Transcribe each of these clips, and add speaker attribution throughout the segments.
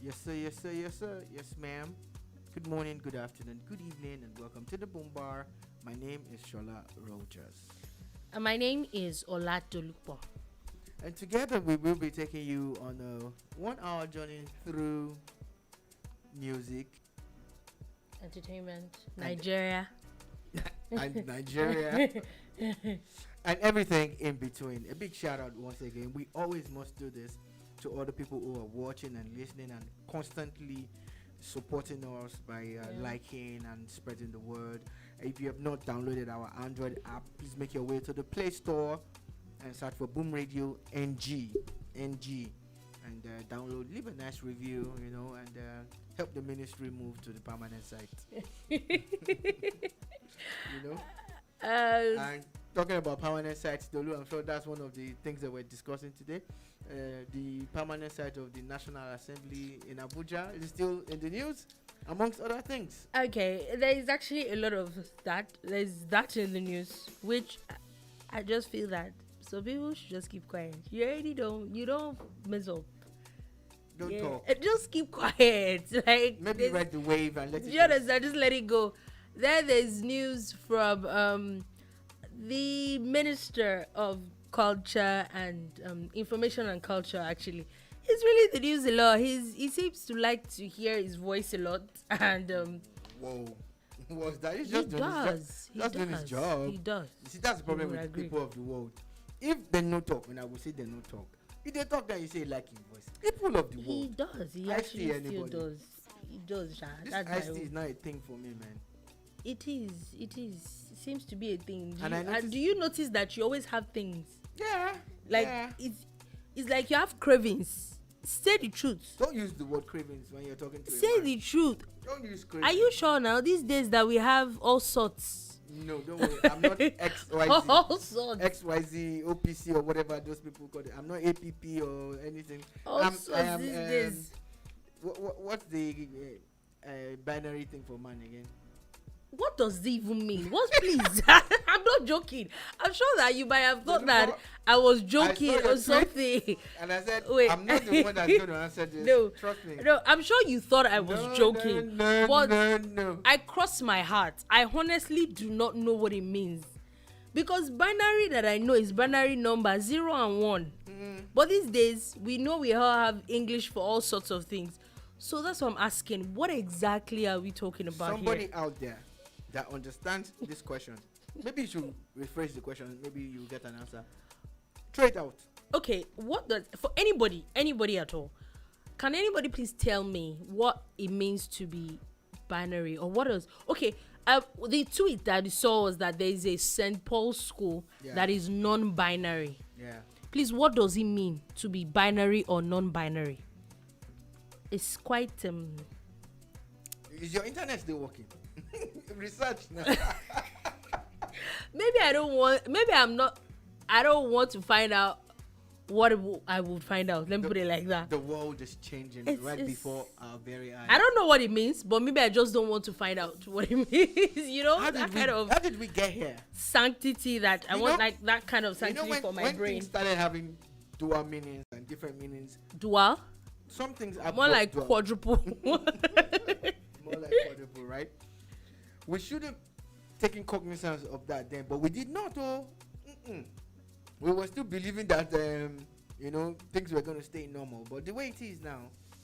Speaker 1: Yes, sir, yes, sir, yes, sir, yes, ma'am. Good morning, good afternoon, good evening, and welcome to the Boom Bar. My name is Shola Rogers.
Speaker 2: And my name is Olatolupo.
Speaker 1: And together we will be taking you on a 1 hour journey through music
Speaker 2: Entertainment,
Speaker 1: and,
Speaker 2: Nigeria.
Speaker 1: and Nigeria and everything in between. A big shout out once again. We always must do this to all the people who are watching and listening and constantly supporting us by liking and spreading the word. If you have not downloaded our Android app, please make your way to the Play Store and search for Boom Radio NG, and download. Leave a nice review, and help the ministry move to the permanent site. you know. And talking about permanent sites, Dolu, I'm sure that's one of the things that we're discussing today. The permanent site of the National Assembly in Abuja is still in the news, amongst other things.
Speaker 2: Okay, there is actually a lot of that. There's that in the news, which I just feel that some people should just keep quiet. You don't mess up.
Speaker 1: Don't talk.
Speaker 2: Just keep quiet. Like
Speaker 1: Maybe ride the wave and let it
Speaker 2: you understand? Just let it go. There's news from the Minister of Culture and Information and Culture. Actually, he's really the news a lot. He seems to like to hear his voice a lot, and
Speaker 1: whoa, was that? He's
Speaker 2: he
Speaker 1: just doing
Speaker 2: does.
Speaker 1: his job. Just doing his job.
Speaker 2: He does.
Speaker 1: You see, that's the problem
Speaker 2: would
Speaker 1: with
Speaker 2: agree.
Speaker 1: people of the world. If they no talk, and I will say they no talk. If they talk, then you say like in voice. People of the
Speaker 2: He
Speaker 1: world.
Speaker 2: does. He
Speaker 1: I
Speaker 2: actually
Speaker 1: see
Speaker 2: still
Speaker 1: anybody.
Speaker 2: does. He does. Sha.
Speaker 1: This
Speaker 2: That's my
Speaker 1: ICT
Speaker 2: own.
Speaker 1: is not a thing for me, man.
Speaker 2: It is. It is. It seems to be a thing.
Speaker 1: And I noticed-
Speaker 2: Do you notice that you always have things?
Speaker 1: Yeah.
Speaker 2: Like
Speaker 1: yeah.
Speaker 2: it's like you have cravings. Say the truth.
Speaker 1: Don't use the word cravings when you're talking to a
Speaker 2: Say
Speaker 1: man.
Speaker 2: the truth.
Speaker 1: Don't use cravings.
Speaker 2: Are you sure now? These days that we have all sorts.
Speaker 1: No, don't worry. I'm not XYZ.
Speaker 2: All sorts.
Speaker 1: XYZ, OPC, or whatever those people call it. I'm not APP or anything.
Speaker 2: All
Speaker 1: I
Speaker 2: sorts
Speaker 1: am,
Speaker 2: these days.
Speaker 1: What's the binary thing for man again?
Speaker 2: What does it even mean? What, please? I'm not joking. I'm sure that you might have thought that I was joking
Speaker 1: your
Speaker 2: or
Speaker 1: tweet.
Speaker 2: something.
Speaker 1: And I said,
Speaker 2: Wait.
Speaker 1: I'm not the one that's going to answer this.
Speaker 2: No.
Speaker 1: Trust me.
Speaker 2: No, I'm sure you thought I was joking.
Speaker 1: No,
Speaker 2: but
Speaker 1: no.
Speaker 2: I cross my heart. I honestly do not know what it means. Because binary that I know is binary number 0 and 1. But these days, we know we all have English for all sorts of things. So that's what I'm asking. What exactly are we talking about
Speaker 1: Somebody
Speaker 2: here?
Speaker 1: out there that understands this question, maybe you should rephrase the question. Maybe you'll get an answer. Throw it out.
Speaker 2: Okay, what does, for anybody at all, can anybody please tell me what it means to be binary, or what else? Okay, the tweet that I saw was that there is a St. Paul's school that is non-binary.
Speaker 1: Yeah.
Speaker 2: Please, what does it mean to be binary or non-binary? It's quite
Speaker 1: Is your internet still working? Research now.
Speaker 2: maybe I don't want to find out what I would find out. Let me put it like that.
Speaker 1: The world is changing right before our very eyes.
Speaker 2: I don't know what it means, but maybe I just don't want to find out what it means. You know,
Speaker 1: How
Speaker 2: that
Speaker 1: did we get here?
Speaker 2: sanctity that I want, like that kind of sanctity
Speaker 1: when,
Speaker 2: for my
Speaker 1: when
Speaker 2: brain.
Speaker 1: things started having dual meanings and different meanings,
Speaker 2: Dual,
Speaker 1: some things are
Speaker 2: more like
Speaker 1: dual.
Speaker 2: quadruple.
Speaker 1: More like quadruple, right? We should have taken cognizance of that then, but we did not. Oh, we were still believing that things were going to stay normal. But the way it is now,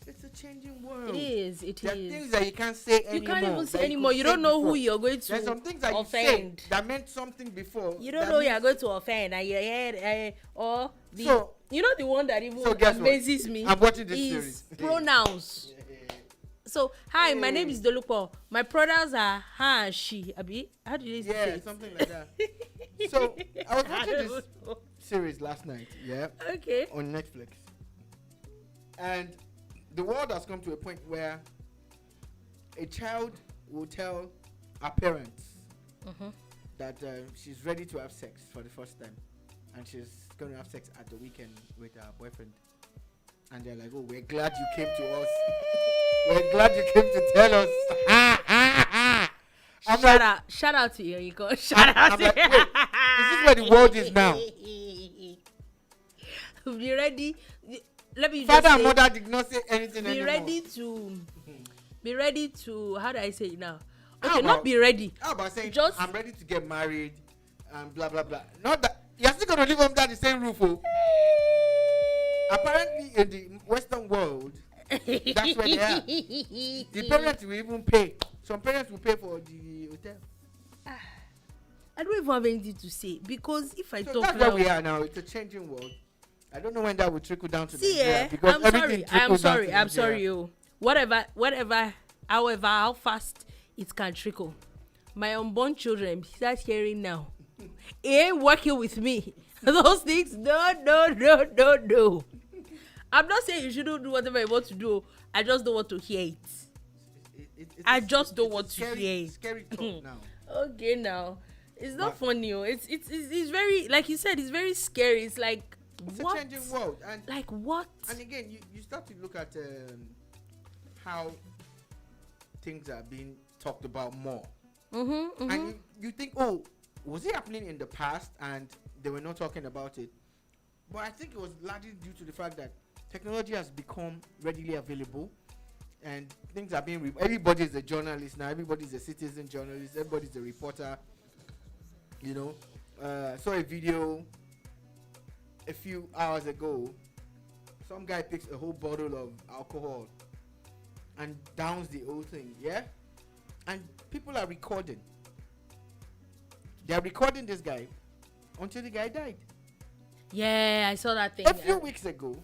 Speaker 1: it's a changing world.
Speaker 2: It is.
Speaker 1: There are things that you can't say anymore.
Speaker 2: You can't even say
Speaker 1: that
Speaker 2: anymore.
Speaker 1: could
Speaker 2: You
Speaker 1: say
Speaker 2: don't know
Speaker 1: before.
Speaker 2: who you're going
Speaker 1: There's some
Speaker 2: to
Speaker 1: things that
Speaker 2: offend.
Speaker 1: you say that meant something before.
Speaker 2: You don't
Speaker 1: that
Speaker 2: know
Speaker 1: means-
Speaker 2: you're going to offend, and your head, or the.
Speaker 1: So-
Speaker 2: you know the one that even
Speaker 1: So guess what?
Speaker 2: amazes me.
Speaker 1: I'm watching this
Speaker 2: is
Speaker 1: series.
Speaker 2: pronouns. So, hi, my name is Dolupo. My pronouns are her and she. Abi, how do you say
Speaker 1: Yeah,
Speaker 2: it?
Speaker 1: something like that. So I was
Speaker 2: I
Speaker 1: watching
Speaker 2: don't
Speaker 1: this
Speaker 2: know.
Speaker 1: series last night,
Speaker 2: Okay.
Speaker 1: on Netflix, and the world has come to a point where a child will tell her parents that she's ready to have sex for the first time, and she's going to have sex at the weekend with her boyfriend, and they're like, "Oh, we're glad you came to us. We're glad you came to tell us."
Speaker 2: Shout out to you, Iko. Shout out
Speaker 1: I'm
Speaker 2: to
Speaker 1: like,
Speaker 2: you.
Speaker 1: wait, is this where the world is now?
Speaker 2: Be ready. let me
Speaker 1: Father
Speaker 2: just
Speaker 1: and
Speaker 2: say,
Speaker 1: mother did not say anything
Speaker 2: be
Speaker 1: anymore.
Speaker 2: ready to how do I say it now?
Speaker 1: How
Speaker 2: Okay,
Speaker 1: about-
Speaker 2: not be ready.
Speaker 1: How about saying,
Speaker 2: Just-
Speaker 1: I'm ready to get married and blah, blah, blah. Not that. You're still going to live under the same roof, oh. Apparently, in the Western world, that's where they are. The parents will even pay. Some parents will pay for the hotel.
Speaker 2: I don't even have anything to say because if I
Speaker 1: So
Speaker 2: talk
Speaker 1: that's where
Speaker 2: now,
Speaker 1: we are now. It's a changing world. I don't know when that will trickle down to
Speaker 2: see,
Speaker 1: Nigeria. Because
Speaker 2: I'm
Speaker 1: everything
Speaker 2: sorry,
Speaker 1: trickles down to
Speaker 2: I'm sorry,
Speaker 1: Nigeria.
Speaker 2: oh. Whatever, however, how fast it can trickle. My unborn children start hearing now. It ain't working with me. Those things, no. I'm not saying you shouldn't do whatever you want to do. I just don't want to hear it. I just don't want to hear it.
Speaker 1: Scary talk now.
Speaker 2: Okay, now it's not
Speaker 1: But-
Speaker 2: funny. Oh. It's very, like you said, it's very scary. It's like
Speaker 1: It's
Speaker 2: what?
Speaker 1: a changing world. And
Speaker 2: Like what?
Speaker 1: and again, you start to look at how things are being talked about more.
Speaker 2: Mm-hmm.
Speaker 1: And you think, oh, was it happening in the past and they were not talking about it? But I think it was largely due to the fact that technology has become readily available and things are being everybody is a journalist now, everybody's a citizen journalist, everybody's a reporter. You know, saw a video a few hours ago. Some guy picks a whole bottle of alcohol and downs the whole thing, yeah? And people are recording. They're recording this guy until the guy died.
Speaker 2: Yeah, I saw that thing.
Speaker 1: A few weeks ago,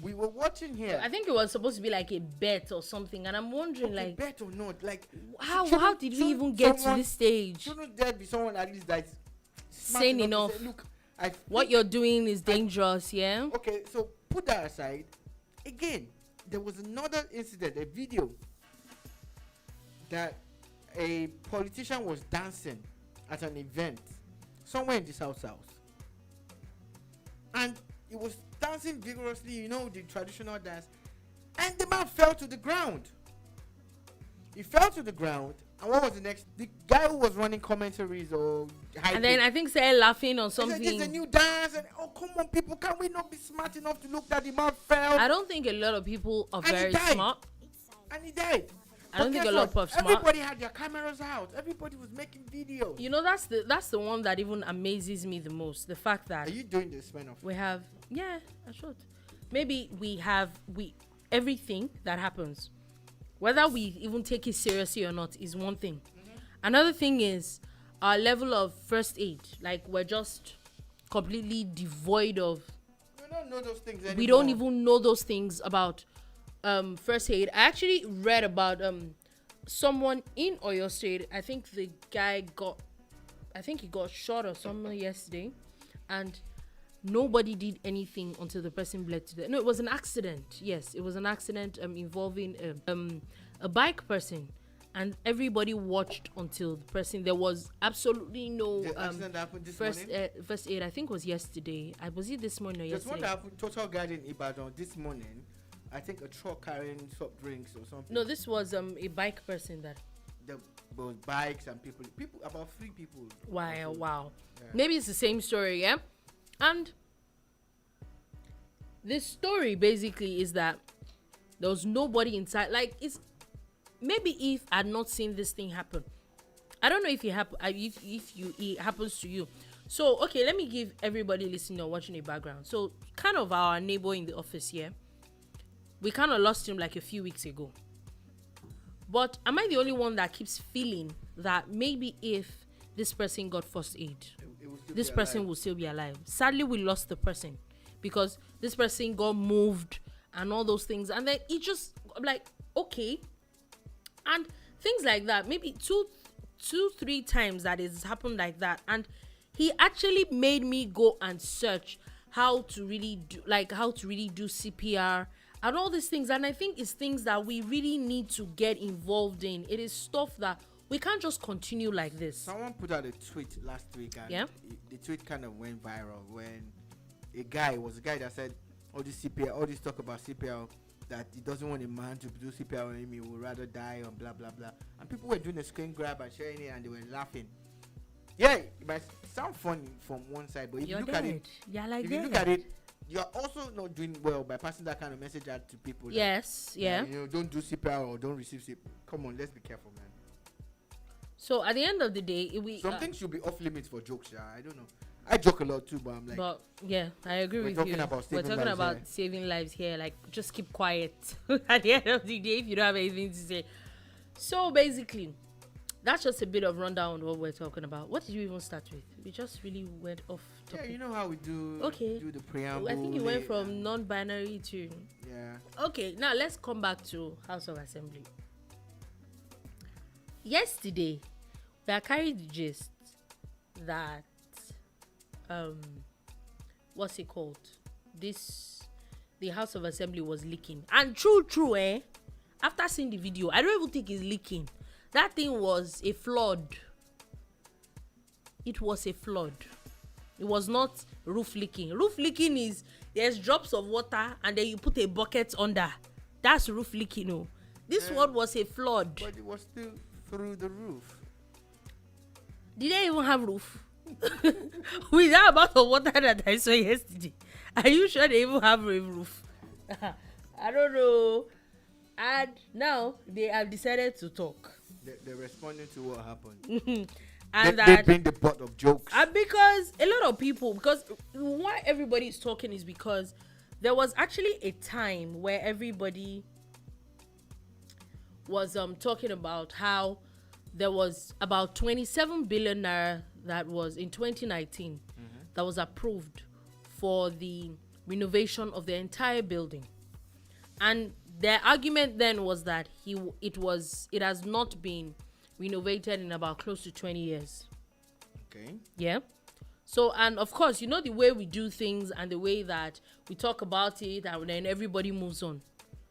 Speaker 1: we were watching here.
Speaker 2: I think it was supposed to be like a bet or something, and I'm wondering,
Speaker 1: Okay,
Speaker 2: like,
Speaker 1: bet or not, like
Speaker 2: how did we even get to this stage?
Speaker 1: Shouldn't there be someone at least that's smart
Speaker 2: Sane
Speaker 1: to
Speaker 2: enough.
Speaker 1: say, look, I
Speaker 2: What
Speaker 1: think-
Speaker 2: you're doing is dangerous, yeah?
Speaker 1: Okay, so put that aside. Again, there was another incident, a video that a politician was dancing at an event somewhere in the South, and he was dancing vigorously, you know, the traditional dance, and the man fell to the ground. He fell to the ground, and what was the next? The guy who was running commentaries or hyping,
Speaker 2: And then I think started laughing or
Speaker 1: he said, "This is a
Speaker 2: something.
Speaker 1: new dance," and oh, come on, people, can we not be smart enough to look that the man fell?
Speaker 2: I don't think a lot of people are
Speaker 1: And he
Speaker 2: very
Speaker 1: died.
Speaker 2: smart.
Speaker 1: And he died.
Speaker 2: I don't
Speaker 1: But
Speaker 2: think
Speaker 1: guess
Speaker 2: a lot
Speaker 1: what?
Speaker 2: of people are smart.
Speaker 1: Everybody had their cameras out. Everybody was making videos.
Speaker 2: You know, that's the one that even amazes me the most. The fact that
Speaker 1: Are you doing this, man? Of
Speaker 2: we have, yeah, I should. Maybe we everything that happens, whether we even take it seriously or not, is one thing. Another thing is our level of first aid. Like, we're just completely devoid of.
Speaker 1: we don't know those things anymore.
Speaker 2: We don't even know those things about first aid. I actually read about someone in Oyo State. I think the guy he got shot or something yesterday, and nobody did anything until the person bled to death. No, it was an accident. Yes, it was an accident involving a bike person, and everybody watched until the person. There was absolutely no
Speaker 1: The accident happened this
Speaker 2: first
Speaker 1: morning.
Speaker 2: first aid. I think was yesterday. Was it this morning or
Speaker 1: There's one
Speaker 2: yesterday?
Speaker 1: that happened Total Garden Ibadan this morning. I think a truck carrying soft drinks or something.
Speaker 2: No, this was a bike person that.
Speaker 1: There was bikes and people, about 3 people.
Speaker 2: Wow.
Speaker 1: Yeah.
Speaker 2: Maybe it's the same story, yeah? And this story basically is that there was nobody inside. Like, it's maybe if I had not seen this thing happen. I don't know if it it happens to you. So, okay, let me give everybody listening or watching a background. So, kind of our neighbor in the office here, we kind of lost him like a few weeks ago. But am I the only one that keeps feeling that maybe if this person got first aid,
Speaker 1: It will still
Speaker 2: this
Speaker 1: be
Speaker 2: person
Speaker 1: alive.
Speaker 2: will still be alive? Sadly, we lost the person because this person got moved and all those things. And then it just, like, okay. And things like that, maybe two, 3 times that it's happened like that. And he actually made me go and search how to really do CPR and all these things. And I think it's things that we really need to get involved in. It is stuff that we can't just continue like this.
Speaker 1: Someone put out a tweet last week, and
Speaker 2: Yeah?
Speaker 1: the tweet kind of went viral when a guy that said all this talk about CPR, that he doesn't want a man to do CPR on him, he would rather die on blah blah blah. And people were doing a screen grab and sharing it, and they were laughing. Yeah, it might sound funny from one side, but if
Speaker 2: You're
Speaker 1: you look at
Speaker 2: dead.
Speaker 1: it,
Speaker 2: You're like
Speaker 1: if you
Speaker 2: dead.
Speaker 1: look at it, you're also not doing well by passing that kind of message out to people.
Speaker 2: Yes, yeah.
Speaker 1: Don't do CPR or don't receive CPR. Come on, let's be careful, man.
Speaker 2: So at the end of the day,
Speaker 1: something should be off limits for jokes. Yeah, I don't know. I joke a lot too, but I'm like.
Speaker 2: But yeah, I agree with you. We're talking about saving lives here. Like, just keep quiet at the end of the day if you don't have anything to say. So basically, that's just a bit of rundown on what we're talking about. What did you even start with? We just really went off topic.
Speaker 1: Yeah, you know how we do.
Speaker 2: Okay.
Speaker 1: Do the preamble.
Speaker 2: I think you went from non-binary to.
Speaker 1: Yeah.
Speaker 2: Okay, now let's come back to House of Assembly. Yesterday, we are carried the gist that what's it called? The House of Assembly was leaking. And true, after seeing the video, I don't even think it's leaking. That thing was a flood. It was a flood. It was not roof leaking. Roof leaking is there's drops of water and then you put a bucket under. That's roof leaking. No, this one was a flood.
Speaker 1: But it was still through the roof.
Speaker 2: Did they even have roof? With that amount of water that I saw yesterday, are you sure they even have a roof? I don't know. And now they have decided to talk.
Speaker 1: They're responding to what happened.
Speaker 2: And
Speaker 1: they've been the butt of jokes.
Speaker 2: And because a lot of people, because why everybody is talking is because there was actually a time where everybody was talking about how there was about 27 billion naira that was in 2019 that was approved for the renovation of the entire building. And their argument then was that it has not been renovated in about close to 20 years.
Speaker 1: Okay.
Speaker 2: Yeah. So, and of course, you know the way we do things and the way that we talk about it and then everybody moves on.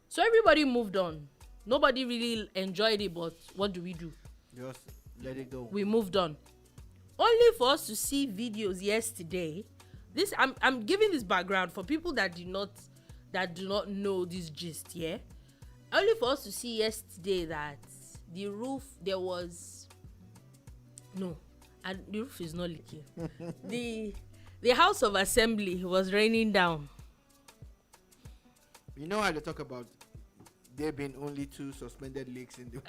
Speaker 2: So everybody moved on. Nobody really enjoyed it, but what do?
Speaker 1: Just let it go.
Speaker 2: We moved on. Only for us to see videos yesterday. I'm giving this background for people that do not know this gist, yeah? Only for us to see yesterday that the roof the roof is not leaking. the House of Assembly was raining down.
Speaker 1: You know how they talk about there being only 2 suspended leaks in the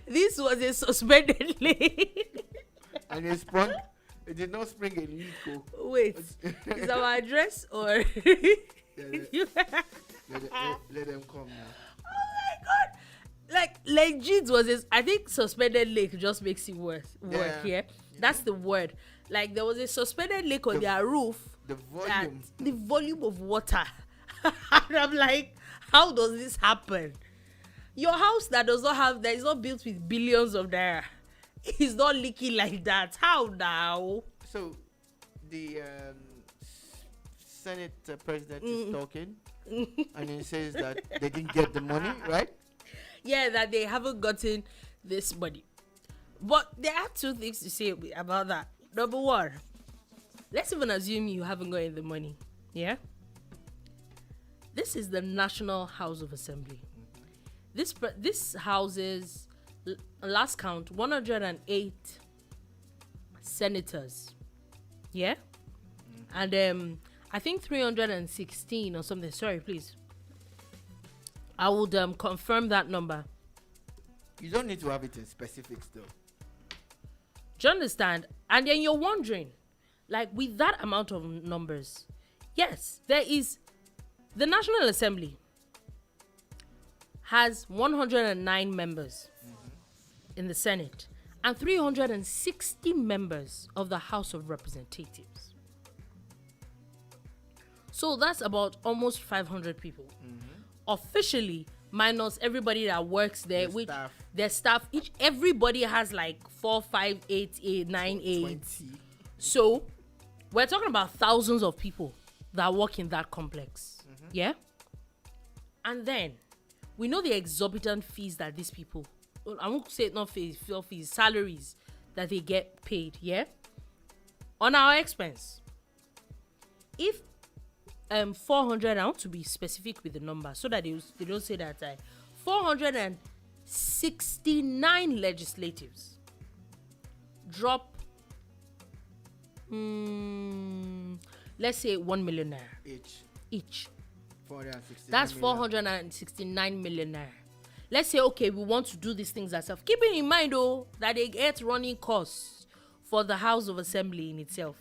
Speaker 2: This was a suspended leak.
Speaker 1: And it did not spring a leak.
Speaker 2: Wait, is our address or
Speaker 1: let them come now.
Speaker 2: Oh my god. Like legit I think suspended lake just makes it work. Yeah. That's the word. Like there was a suspended lake on their roof. The volume of water. And I'm like, how does this happen? Your house that is not built with billions of naira is not leaking like that. How now?
Speaker 1: So the Senate president is talking and he says that they didn't get the money, right?
Speaker 2: Yeah, that they haven't gotten this money. But there are 2 things to say about that. Number 1, let's even assume you haven't gotten the money. Yeah? This is the National House of Assembly. This houses, last count, 108 senators. Yeah? And I think 316 or something. Sorry, please. I would confirm that number.
Speaker 1: You don't need to have it in specifics though.
Speaker 2: Do you understand? And then you're wondering, like with that amount of numbers, yes, there is the National Assembly has 109 members in the Senate and 360 members of the House of Representatives. So that's about almost 500 people. Officially, minus everybody that works there, their staff, everybody has like 4, 5, 8, 9, 8. So we're talking about thousands of people that work in that complex. Yeah? And then we know the exorbitant fees that these people, I won't say not fees, salaries that they get paid, yeah? On our expense. If 400, I want to be specific with the number so that they don't say that 469 legislatives drop let's say 1 million naira
Speaker 1: each.
Speaker 2: each. That's
Speaker 1: 469
Speaker 2: 469 million naira. Let's say, okay, we want to do these things ourselves. Keeping in mind, though, that they get running costs for the House of Assembly in itself.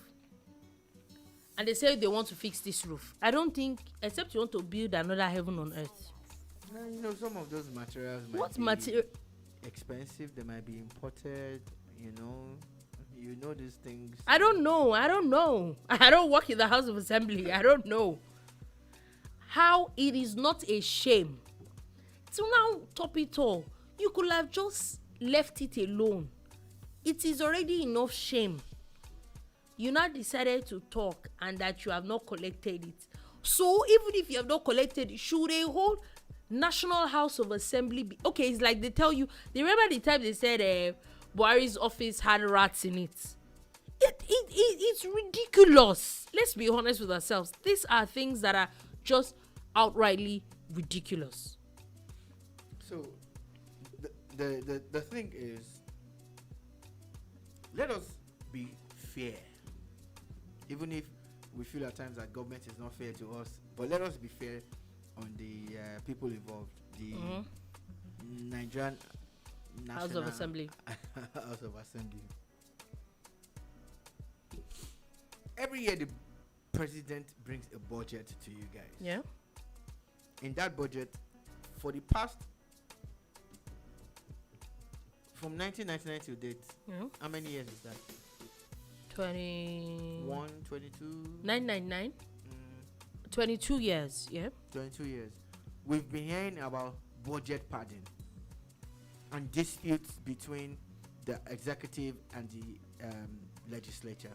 Speaker 2: And they say they want to fix this roof. I don't think, except you want to build another heaven on earth.
Speaker 1: Some of those materials might
Speaker 2: What
Speaker 1: be
Speaker 2: material?
Speaker 1: expensive. They might be imported. You know these things.
Speaker 2: I don't know. I don't work in the House of Assembly. I don't know. How it is not a shame to now top it all. You could have just left it alone. It is already enough shame. You now decided to talk and that you have not collected it. So even if you have not collected it, should a whole National House of Assembly be okay? It's like they tell you. They remember the time they said Buhari's office had rats in it. It's ridiculous. Let's be honest with ourselves. These are things that are just outrightly ridiculous.
Speaker 1: So the thing is, let us be fair. Even if we feel at times that government is not fair to us, but let us be fair on the people involved. The Nigerian
Speaker 2: House of Assembly.
Speaker 1: House of Assembly. Every year the president brings a budget to you guys.
Speaker 2: Yeah.
Speaker 1: In that budget, for the past, from 1999 to date, how many years is that?
Speaker 2: 21,
Speaker 1: 22,
Speaker 2: 999, 22 years. Yeah.
Speaker 1: 22 years. We've been hearing about budget padding and disputes between the executive and the legislature.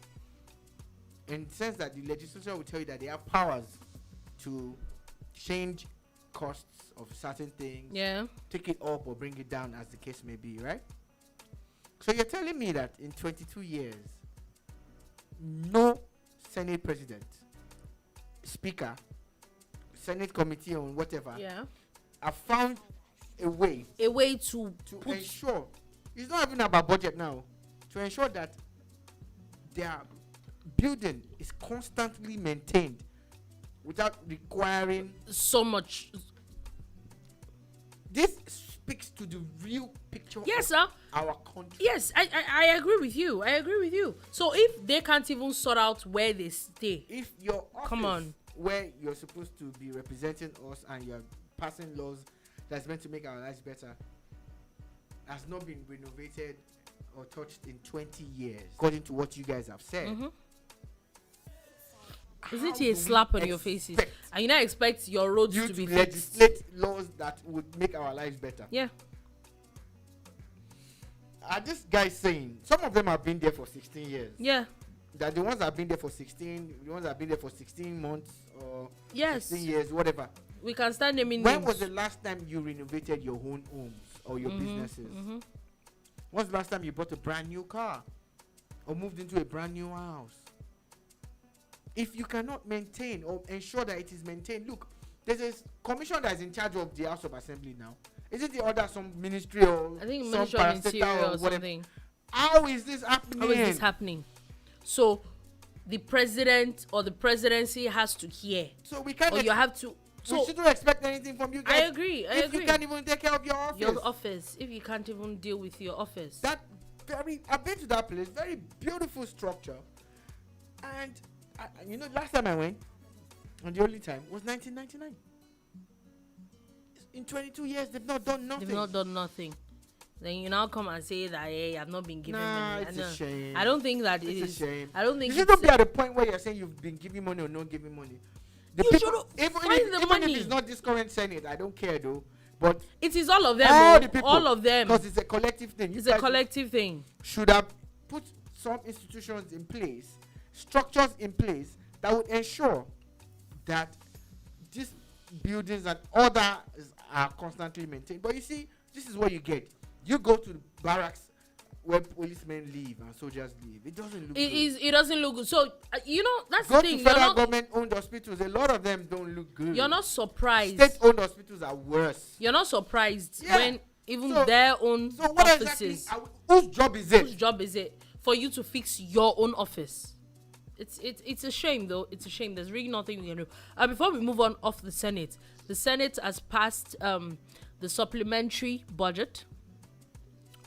Speaker 1: In the sense that the legislature will tell you that they have powers to change costs of certain things, take it up or bring it down as the case may be, right? So you're telling me that in 22 years, no Senate president, speaker, Senate committee on whatever, have found a way
Speaker 2: to
Speaker 1: ensure, it's not even about budget now, to ensure that their building is constantly maintained without requiring
Speaker 2: so much.
Speaker 1: This speaks to the real picture
Speaker 2: yes,
Speaker 1: of
Speaker 2: sir.
Speaker 1: our country.
Speaker 2: Yes, I agree with you. So if they can't even sort out where they stay,
Speaker 1: if your office,
Speaker 2: come on,
Speaker 1: where you're supposed to be representing us and you're passing laws that's meant to make our lives better, has not been renovated or touched in 20 years, according to what you guys have said.
Speaker 2: Isn't it a slap on your faces? And you now expect your roads to be fixed?
Speaker 1: Legislate laws that would make our lives better.
Speaker 2: Yeah.
Speaker 1: Are these guys saying some of them have been there for 16 years?
Speaker 2: Yeah.
Speaker 1: That the ones that have been there for 16, the ones that have been there for 16 months or 16 years, whatever.
Speaker 2: We can start naming
Speaker 1: When
Speaker 2: names.
Speaker 1: was the last time you renovated your own homes or your businesses? When's the last time you bought a brand new car or moved into a brand new house? If you cannot maintain or ensure that it is maintained, look, there's a commission that is in charge of the House of Assembly now. Isn't it under some ministry or
Speaker 2: I think
Speaker 1: some
Speaker 2: Ministry of Interior or
Speaker 1: whatever?
Speaker 2: something?
Speaker 1: How is this happening?
Speaker 2: So the president or the presidency has to hear.
Speaker 1: So we can't.
Speaker 2: Or you have to.
Speaker 1: So we shouldn't expect anything from you guys.
Speaker 2: I agree.
Speaker 1: If you can't even take care of your office.
Speaker 2: If you can't even deal with your office.
Speaker 1: I've been to that place. Very beautiful structure, and last time I went, and the only time was 1999. In 22 years, they've not done nothing.
Speaker 2: Then you now come and say that, hey, I've not been given money.
Speaker 1: It's a shame.
Speaker 2: I don't think that
Speaker 1: it's a shame.
Speaker 2: I don't think
Speaker 1: you shouldn't be at the point where you're saying you've been giving money or not giving money.
Speaker 2: You should find the money.
Speaker 1: Even if it's not this current Senate, I don't care though. But
Speaker 2: it is all of them. All of them.
Speaker 1: Because it's a collective thing.
Speaker 2: It's a collective thing.
Speaker 1: Should have put some institutions in place, structures in place that would ensure that these buildings and others are constantly maintained. But you see, this is what you get. You go to the barracks where policemen leave and soldiers leave. It doesn't look good.
Speaker 2: It doesn't look good. So, that's
Speaker 1: go
Speaker 2: the thing.
Speaker 1: To federal government-owned hospitals. A lot of them don't look good.
Speaker 2: You're not surprised.
Speaker 1: State-owned hospitals are worse.
Speaker 2: You're not surprised when even their own
Speaker 1: what
Speaker 2: offices.
Speaker 1: Exactly, whose job is it?
Speaker 2: Whose job is it for you to fix your own office? It's a shame though. It's a shame. There's really nothing we can do. Before we move on off the Senate has passed the supplementary budget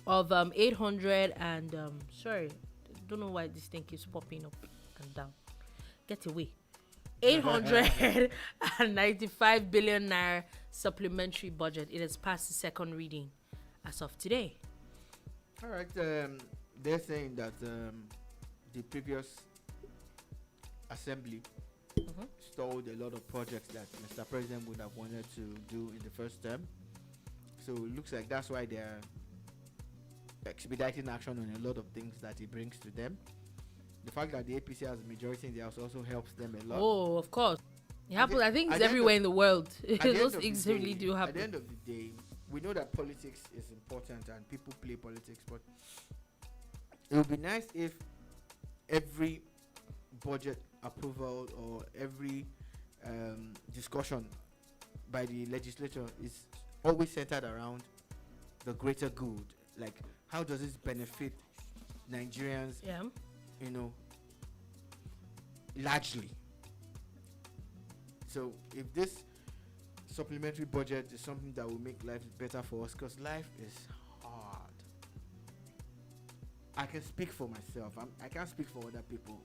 Speaker 2: of 800 and sorry, don't know why this thing keeps popping up and down. Get away. 895 billion naira supplementary budget. It has passed the second reading as of today.
Speaker 1: All right. They're saying that the previous assembly stalled a lot of projects that Mr. President would have wanted to do in the first term. So it looks like that's why they're expediting action on a lot of things that he brings to them. The fact that the APC has a majority in the House also helps them a lot.
Speaker 2: Oh, of course. It happens. I think it's everywhere in the world. Those things really do happen.
Speaker 1: At the end of the day, we know that politics is important and people play politics, but it would be nice if every budget approval or every discussion by the legislature is always centered around the greater good. Like, how does this benefit Nigerians?
Speaker 2: Yeah.
Speaker 1: You know, largely. So if this supplementary budget is something that will make life better for us, because life is hard. I can speak for myself. I can't speak for other people.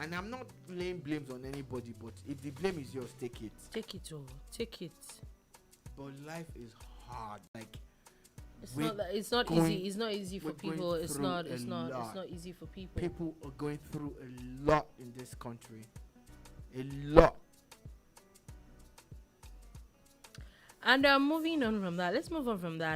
Speaker 1: And I'm not laying blames on anybody, but if the blame is yours, take it.
Speaker 2: Take it, take it.
Speaker 1: But life is hard. Like,
Speaker 2: it's not easy. It's not easy for people. It's not easy for people.
Speaker 1: People are going through a lot in this country. A lot.
Speaker 2: And moving on from that, let's move on from that.